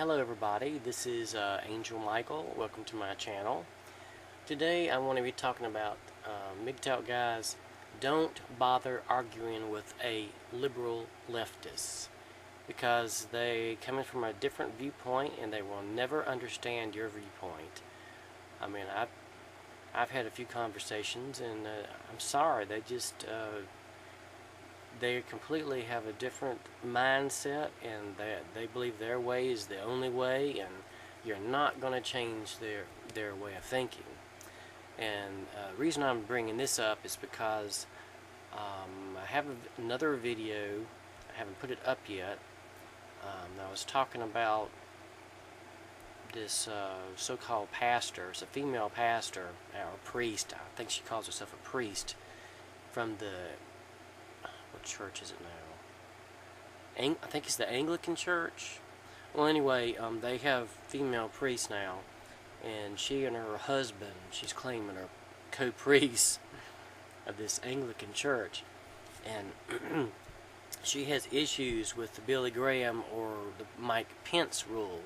Hello everybody, this is Angel Michael. Welcome to my channel. Today I want to be talking about MGTOW guys, don't bother arguing with a liberal leftist because they come in from a different viewpoint and they will never understand your viewpoint. I mean, I've had a few conversations and I'm sorry, they completely have a different mindset, and they believe their way is the only way, and you're not going to change their way of thinking. And the reason I'm bringing this up is because I have another video. I haven't put it up yet. I was talking about this so-called pastor. It's a female pastor, or priest. I think she calls herself a priest, from the, what church is it now? I think it's the Anglican Church. Well, anyway, they have female priests now, and she and her husband, she's claiming, are co-priests of this Anglican Church, and she has issues with the Billy Graham or the Mike Pence rule.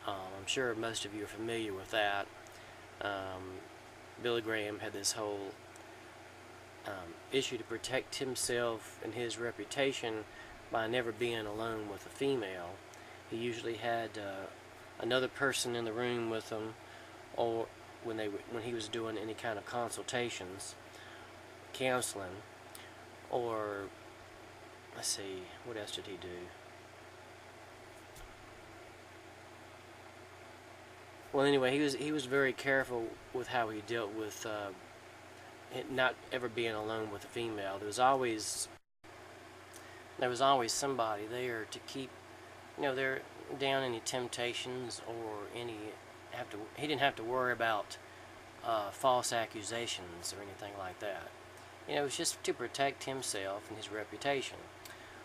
I'm sure most of you are familiar with that. Billy Graham had this whole issue to protect himself and his reputation by never being alone with a female. He usually had another person in the room with him, or when he was doing any kind of consultations, counseling, or let's see, what else did he do? Well, anyway, he was very careful with how he dealt with not ever being alone with a female. There was always somebody there to keep, there down any temptations or he didn't have to worry about false accusations or anything like that. It was just to protect himself and his reputation.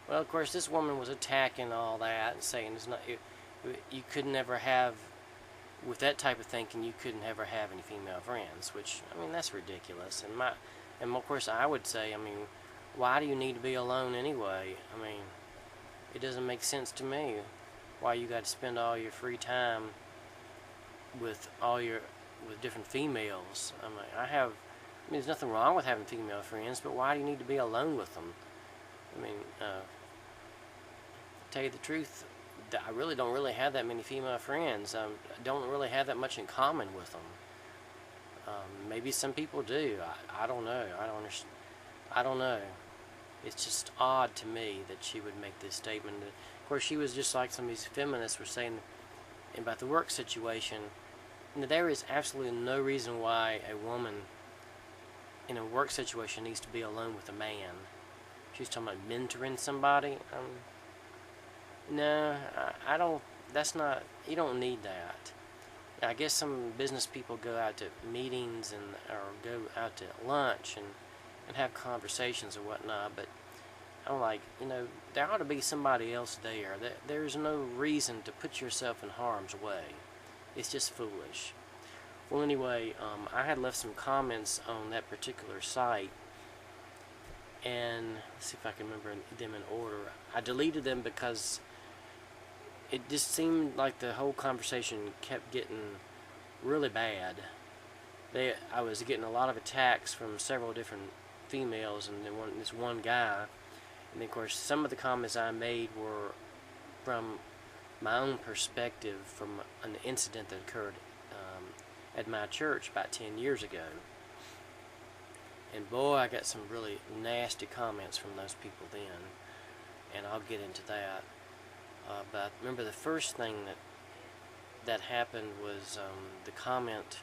Well, of course, this woman was attacking all that and saying you could never have, with that type of thinking, you couldn't ever have any female friends, which, I mean, that's ridiculous. And of course, I would say, I mean, why do you need to be alone anyway? I mean, it doesn't make sense to me why you got to spend all your free time with different females. I mean, there's nothing wrong with having female friends, but why do you need to be alone with them? I mean, to tell you the truth, I really don't really have that many female friends. I don't really have that much in common with them. Maybe some people do. I don't know. I don't know. It's just odd to me that she would make this statement. Of course, she was just like some of these feminists were saying about the work situation. There is absolutely no reason why a woman in a work situation needs to be alone with a man. She's talking about mentoring somebody. No, I don't. That's not. You don't need that. I guess some business people go out to meetings or go out to lunch and have conversations or whatnot. But I'm like, there ought to be somebody else there. There's no reason to put yourself in harm's way. It's just foolish. Well, anyway, I had left some comments on that particular site, and let's see if I can remember them in order. I deleted them because it just seemed like the whole conversation kept getting really bad. I was getting a lot of attacks from several different females and then this one guy. And of course, some of the comments I made were from my own perspective from an incident that occurred at my church about 10 years ago. And boy, I got some really nasty comments from those people then. And I'll get into that. But I remember the first thing that happened was the comment.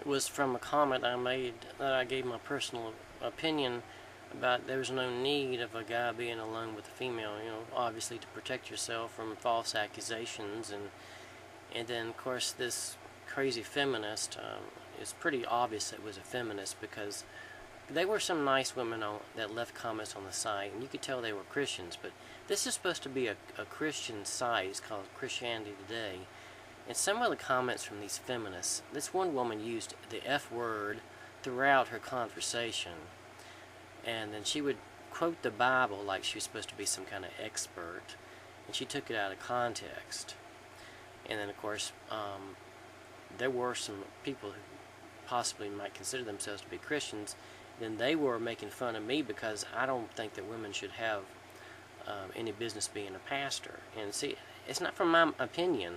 It was from a comment I made that I gave my personal opinion about there's no need of a guy being alone with a female, obviously to protect yourself from false accusations. And then, of course, this crazy feminist, it's pretty obvious it was a feminist because there were some nice women that left comments on the site, and you could tell they were Christians, but this is supposed to be a Christian site. It's called Christianity Today. And some of the comments from these feminists, this one woman used the F word throughout her conversation. And then she would quote the Bible like she was supposed to be some kind of expert, and she took it out of context. And then, of course, there were some people who possibly might consider themselves to be Christians. Then they were making fun of me because I don't think that women should have any business being a pastor. And see, it's not from my opinion.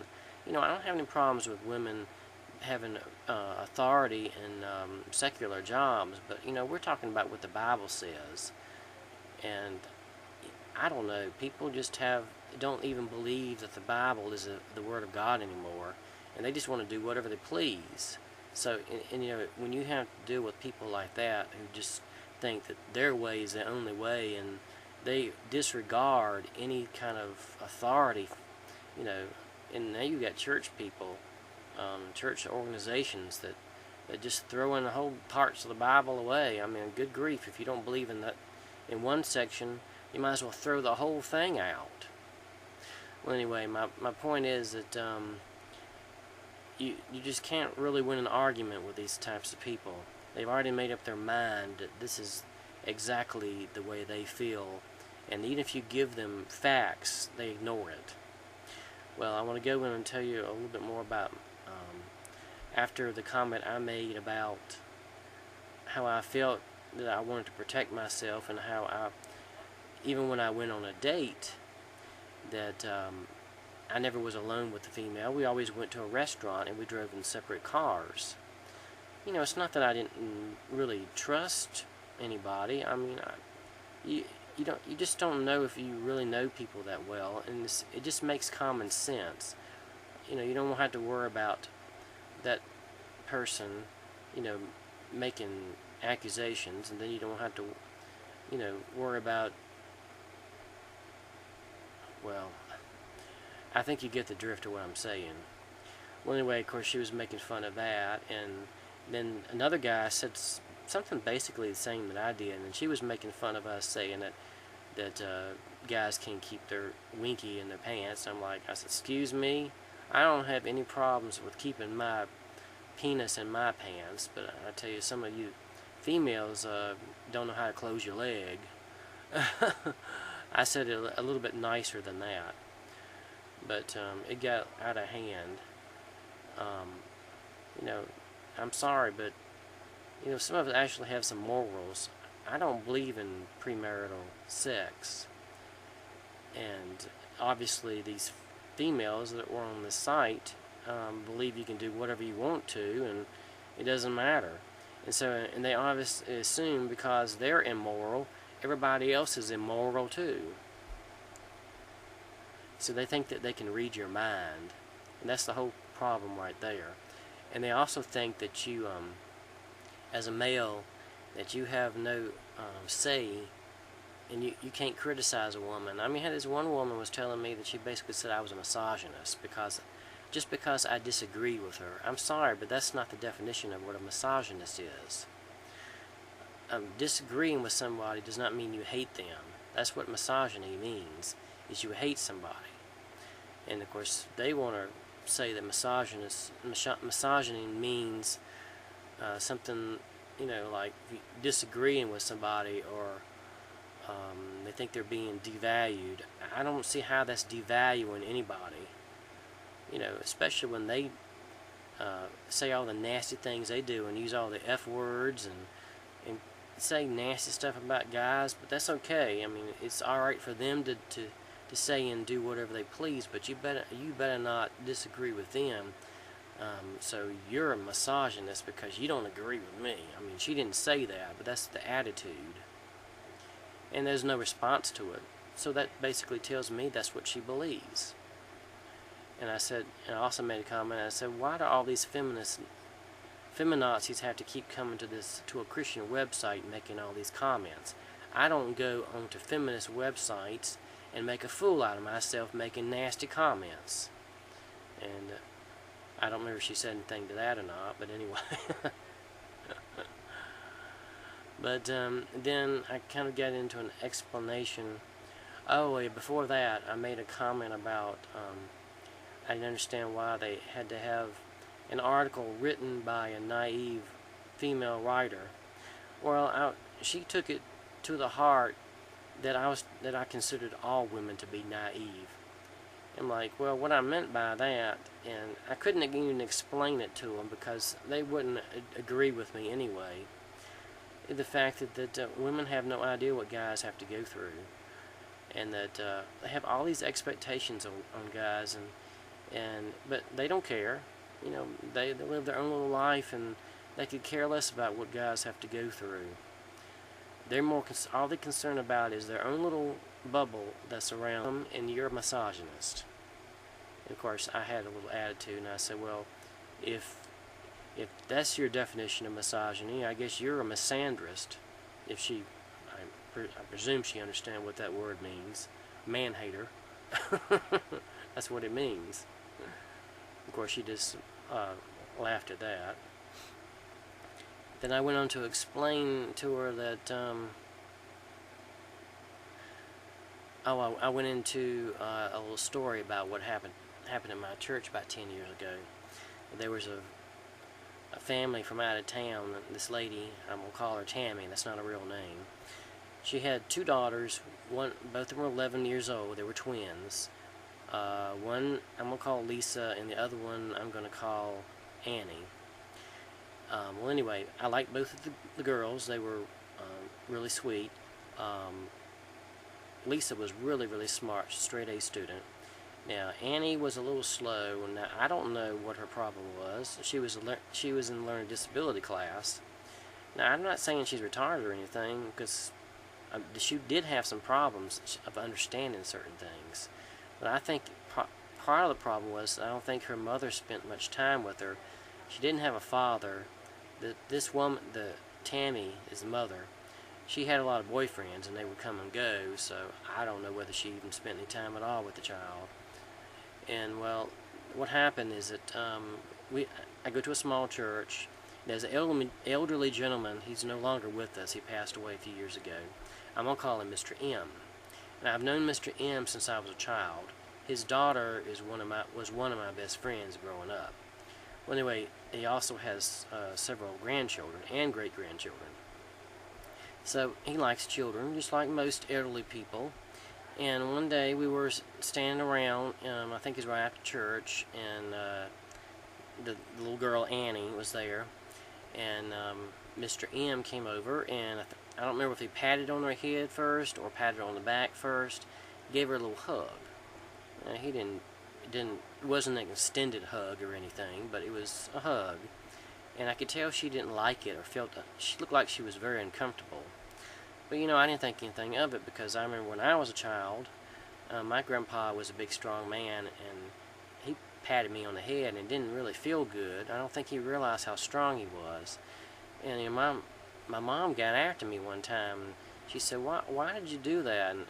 I don't have any problems with women having authority in secular jobs, but we're talking about what the Bible says. And I don't know, people just don't even believe that the Bible is the Word of God anymore, and they just want to do whatever they please. So, and when you have to deal with people like that who just think that their way is the only way, and they disregard any kind of authority, and now you got church people, church organizations that just throw in the whole parts of the Bible away. I mean, good grief, if you don't believe in that in one section, you might as well throw the whole thing out. Well, anyway, my point is that you just can't really win an argument with these types of people. They've already made up their mind that this is exactly the way they feel, and even if you give them facts, they ignore it. Well, I want to go in and tell you a little bit more about after the comment I made about how I felt that I wanted to protect myself, and how even when I went on a date, that I never was alone with the female. We always went to a restaurant and we drove in separate cars. It's not that I didn't really trust anybody. I mean, you just don't know if you really know people that well, and it just makes common sense. You don't have to worry about that person, making accusations, and then you don't have to, worry about, well, I think you get the drift of what I'm saying. Well, anyway, of course, she was making fun of that, and then another guy said something basically the same that I did, and she was making fun of us, saying that guys can't keep their winky in their pants. I said, excuse me, I don't have any problems with keeping my penis in my pants, but I tell you, some of you females don't know how to close your leg. I said it a little bit nicer than that, but it got out of hand. I'm sorry, but some of us actually have some morals. I don't believe in premarital sex, and obviously these females that were on the site believe you can do whatever you want to, and it doesn't matter. And they obviously assume because they're immoral, everybody else is immoral too. So they think that they can read your mind, and that's the whole problem right there. And they also think that you, as a male, that you have no say, and you can't criticize a woman. I mean, this one woman was telling me that she basically said I was a misogynist just because I disagree with her. I'm sorry, but that's not the definition of what a misogynist is. Disagreeing with somebody does not mean you hate them. That's what misogyny means, is you hate somebody. And of course, they want to say that misogyny means something, like disagreeing with somebody, or they think they're being devalued. I don't see how that's devaluing anybody. Especially when they say all the nasty things they do and use all the F words and say nasty stuff about guys, but that's okay. I mean, it's alright for them to say and do whatever they please, but you better not disagree with them. So you're a misogynist because you don't agree with me. I mean, she didn't say that, but that's the attitude. And there's no response to it. So that basically tells me that's what she believes. And I also made a comment. I said, why do all these feminazis have to keep coming to a Christian website and making all these comments? I don't go onto feminist websites and make a fool out of myself making nasty comments. And I don't remember if she said anything to that or not, but anyway. But then I kind of got into an explanation. Oh, yeah, before that, I made a comment about I didn't understand why they had to have an article written by a naive female writer. Well, she took it to the heart that I considered all women to be naive. I'm like, well, what I meant by that, and I couldn't even explain it to them because they wouldn't agree with me anyway. The fact that women have no idea what guys have to go through, and that they have all these expectations on guys, but they don't care. They live their own little life, and they could care less about what guys have to go through. They're all they're concerned about is their own little bubble that's around them, and you're a misogynist. And of course, I had a little attitude, and I said, well, if that's your definition of misogyny, I guess you're a misandrist. I presume she understands what that word means. Man-hater. That's what it means. Of course, she just laughed at that. Then I went on to explain to her that, I went into a little story about what happened in my church about 10 years ago. There was a family from out of town. This lady, I'm going to call her Tammy, that's not a real name. She had two daughters, both of them were 11 years old, they were twins. One I'm going to call Lisa, and the other one I'm going to call Annie. Well, anyway, I liked both of the girls. They were really sweet. Lisa was really, really smart, straight A student. Now, Annie was a little slow, and I don't know what her problem was. She was in learning disability class. Now, I'm not saying she's retarded or anything, because she did have some problems of understanding certain things. But I think part of the problem was I don't think her mother spent much time with her. She didn't have a father. This woman, Tammy, is the mother. She had a lot of boyfriends, and they would come and go, so I don't know whether she even spent any time at all with the child. And, well, what happened is that I go to a small church. There's an elderly gentleman. He's no longer with us. He passed away a few years ago. I'm going to call him Mr. M. And I've known Mr. M since I was a child. His daughter was one of my best friends growing up. Well, anyway, he also has several grandchildren and great-grandchildren. So he likes children, just like most elderly people. And one day we were standing around, I think it was right after church, and the little girl Annie was there. And Mr. M came over, and I don't remember if he patted on her head first or patted her on the back first. Gave her a little hug. It wasn't an extended hug or anything, but it was a hug. And I could tell she didn't like it, or she looked like she was very uncomfortable. But I didn't think anything of it, because I remember when I was a child, my grandpa was a big strong man, and he patted me on the head, and it didn't really feel good. I don't think he realized how strong he was. And my mom got after me one time, and she said, why did you do that? And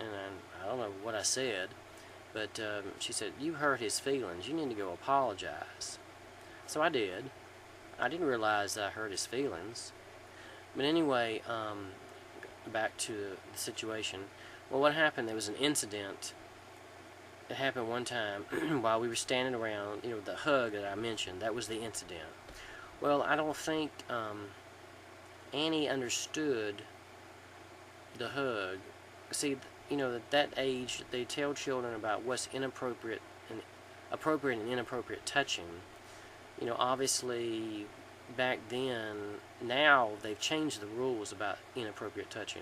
I don't know what I said, but she said, you hurt his feelings. You need to go apologize. So I did. I didn't realize that I hurt his feelings. But anyway, back to the situation. Well, what happened, there was an incident. It happened one time while we were standing around, the hug that I mentioned, that was the incident. Well, I don't think Annie understood the hug. See, at that age, they tell children about what's inappropriate and appropriate and inappropriate touching. Obviously, back then, now they've changed the rules about inappropriate touching.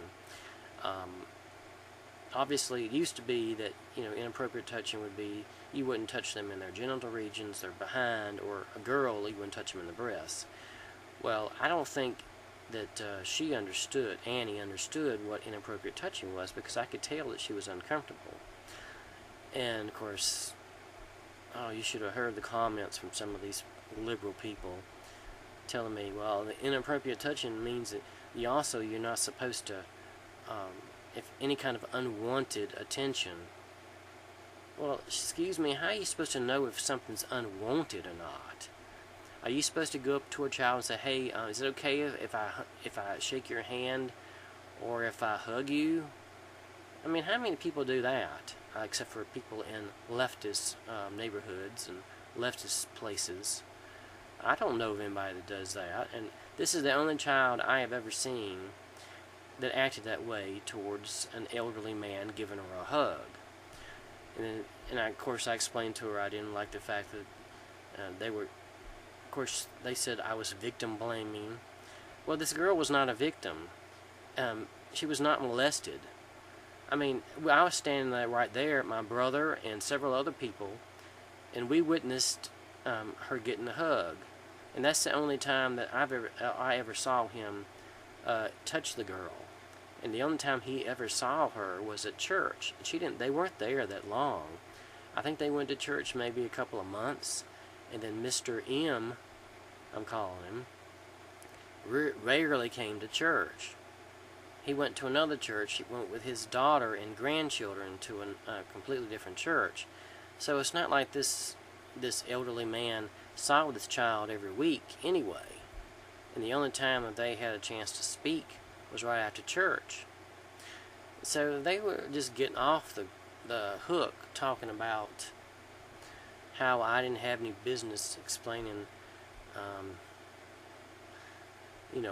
Obviously, it used to be that inappropriate touching would be you wouldn't touch them in their genital regions, their behind, or a girl, you wouldn't touch them in the breasts. Well, I don't think that Annie understood what inappropriate touching was, because I could tell that she was uncomfortable. And of course, you should have heard the comments from some of these liberal people telling me, well, the inappropriate touching means that you're not supposed to, if any kind of unwanted attention. Well, excuse me, how are you supposed to know if something's unwanted or not? Are you supposed to go up to a child and say, hey, is it okay if I shake your hand, or if I hug you? I mean, how many people do that? Except for people in leftist neighborhoods and leftist places. I don't know of anybody that does that. And this is the only child I have ever seen that acted that way towards an elderly man giving her a hug. And of course, I explained to her I didn't like the fact that of course, they said I was victim blaming. Well, this girl was not a victim. She was not molested. I mean, I was standing there right there, my brother and several other people, and we witnessed her getting a hug. And that's the only time that I ever saw him touch the girl. And the only time he ever saw her was at church. They weren't there that long. I think they went to church maybe a couple of months. And then Mr. M, I'm calling him, rarely came to church. He went to another church. He went with his daughter and grandchildren to a completely different church. So it's not like this elderly man saw this child every week anyway. And the only time that they had a chance to speak was right after church. So they were just getting off the hook talking about how I didn't have any business explaining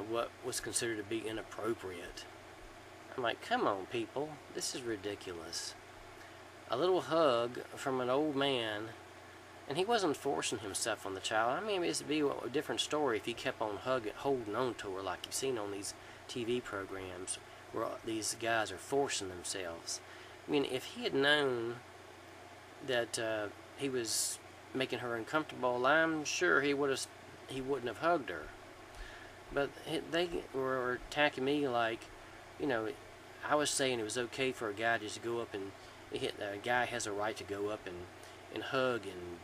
what was considered to be inappropriate. I'm like, come on, people, this is ridiculous. A little hug from an old man, and he wasn't forcing himself on the child. I mean, it'd be a different story if he kept on holding on to her like you've seen on these TV programs where these guys are forcing themselves. I mean, if he had known that he was making her uncomfortable, I'm sure he wouldn't have hugged her. But they were attacking me like, I was saying it was okay for a guy just to go up and a guy has a right to go up and hug and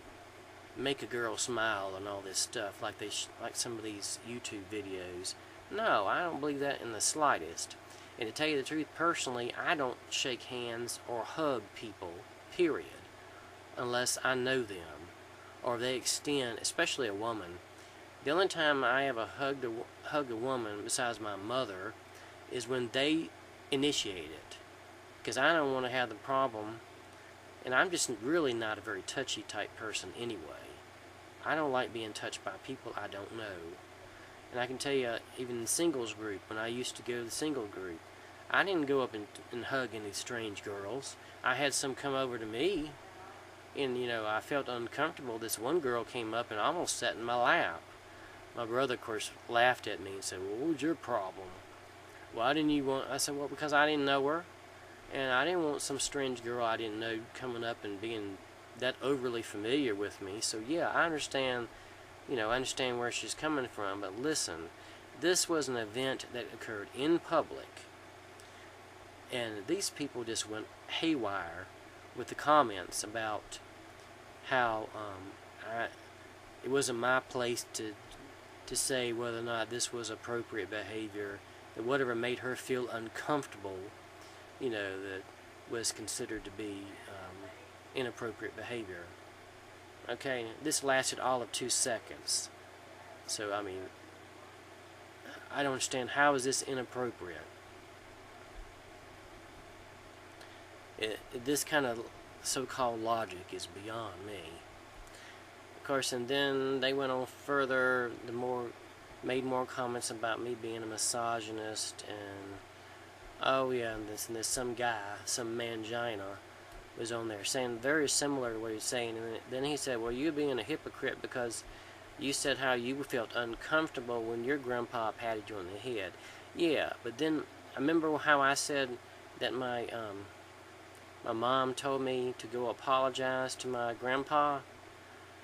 make a girl smile and all this stuff like like some of these YouTube videos. No, I don't believe that in the slightest. And to tell you the truth, personally, I don't shake hands or hug people, period, unless I know them or they extend, especially a woman. The only time I ever hugged a woman besides my mother is when they initiate it, because I don't want to have the problem, and I'm just really not a very touchy type person anyway. I don't like being touched by people I don't know. And I can tell you, even in the singles group, when I used to go to the single group, I didn't go up and hug any strange girls. I had some come over to me, and I felt uncomfortable. This one girl came up and almost sat in my lap. My brother, of course, laughed at me and said, well, what was your problem? Why didn't you want... I said, well, because I didn't know her, and I didn't want some strange girl I didn't know coming up and being that overly familiar with me. So, yeah, I understand, I understand where she's coming from, but listen, this was an event that occurred in public, and these people just went haywire with the comments about how it wasn't my place to say whether or not this was appropriate behavior, that whatever made her feel uncomfortable, that was considered to be inappropriate behavior. Okay, this lasted all of 2 seconds. So, I mean, I don't understand, how is this inappropriate? This kind of so-called logic is beyond me. Of course, and then they went on further, made more comments about me being a misogynist, and oh yeah, and this some guy, some mangina, was on there saying very similar to what he was saying, and then he said, well, you're being a hypocrite because you said how you felt uncomfortable when your grandpa patted you on the head. Yeah, but then I remember how I said that my mom told me to go apologize to my grandpa.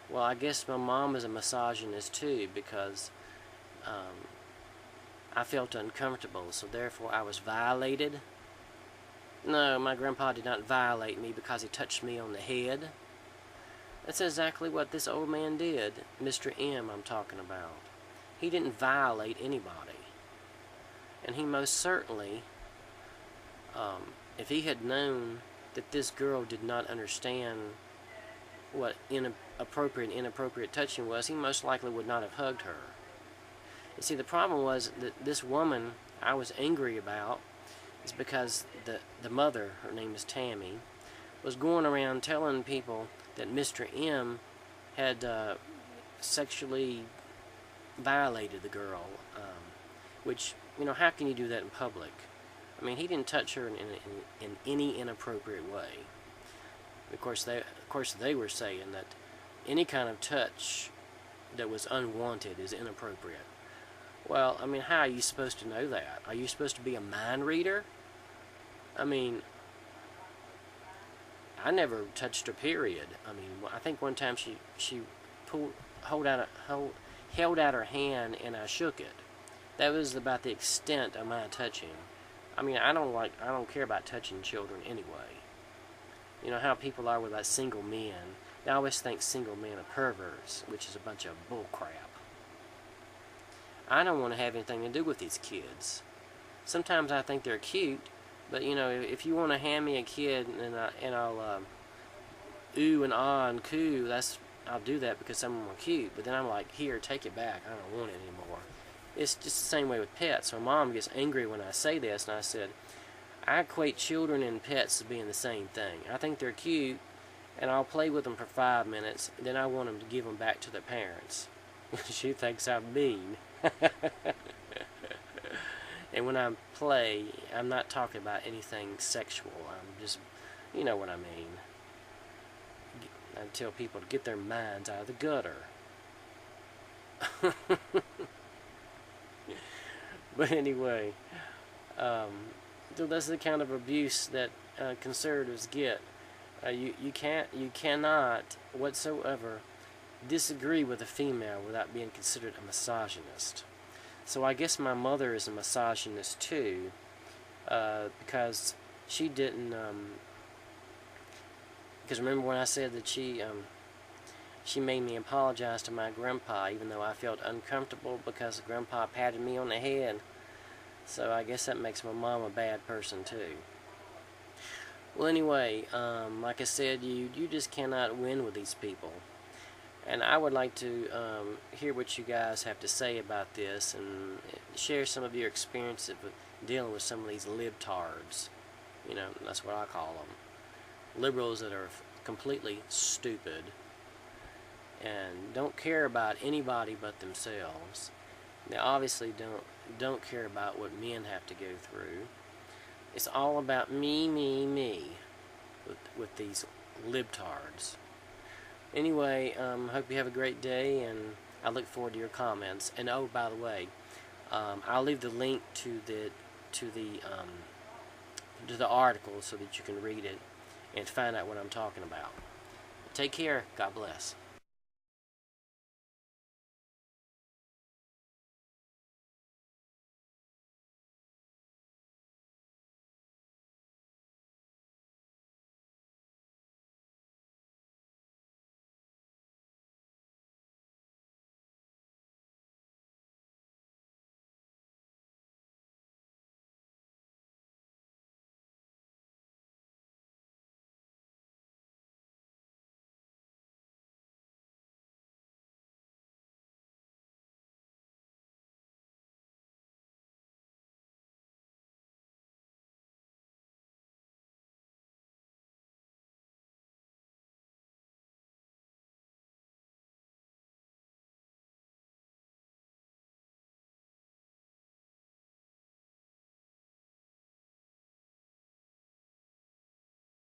Well, I guess my mom is a misogynist too, because I felt uncomfortable, so therefore I was violated. No, my grandpa did not violate me because he touched me on the head. That's exactly what this old man did, Mr. M I'm talking about. He didn't violate anybody. And he most certainly, if he had known that this girl did not understand what appropriate and inappropriate touching was, he most likely would not have hugged her. You see, the problem was that this woman I was angry about is because the mother, her name is Tammy, was going around telling people that Mr. M had sexually violated the girl, which, how can you do that in public? I mean, he didn't touch her in any inappropriate way. Of course, they were saying that any kind of touch that was unwanted is inappropriate. Well, I mean, how are you supposed to know that? Are you supposed to be a mind reader? I mean, I never touched her, period. I mean, I think one time she held out her hand and I shook it. That was about the extent of my touching. I mean, I don't care about touching children anyway. You know how people are with like single men. They always think single men are perverts, which is a bunch of bullcrap. I don't want to have anything to do with these kids. Sometimes I think they're cute, but you know, if you want to hand me a kid and I'll ooh and ah and coo, I'll do that because some of them are cute. But then I'm like, here, take it back. I don't want it anymore. It's just the same way with pets. My mom gets angry when I say this, and I said, I equate children and pets as being the same thing. I think they're cute, and I'll play with them for 5 minutes, then I want them to give them back to their parents. She thinks I'm mean. And when I play, I'm not talking about anything sexual. I'm just, you know what I mean. I tell people to get their minds out of the gutter. But anyway, so that's the kind of abuse that conservatives get. You cannot whatsoever disagree with a female without being considered a misogynist. So I guess my mother is a misogynist too, because she didn't. Because remember when I said that she made me apologize to my grandpa, even though I felt uncomfortable because grandpa patted me on the head. So I guess that makes my mom a bad person too. Well, anyway, like I said, you just cannot win with these people. And I would like to hear what you guys have to say about this and share some of your experiences with dealing with some of these libtards. You know, that's what I call them. Liberals that are completely stupid and don't care about anybody but themselves. They obviously don't care about what men have to go through. It's all about me with these libtards. Anyway, hope you have a great day, and I look forward to your comments. And oh, by the way, I'll leave the link to the article so that you can read it and find out what I'm talking about. Take care. God bless.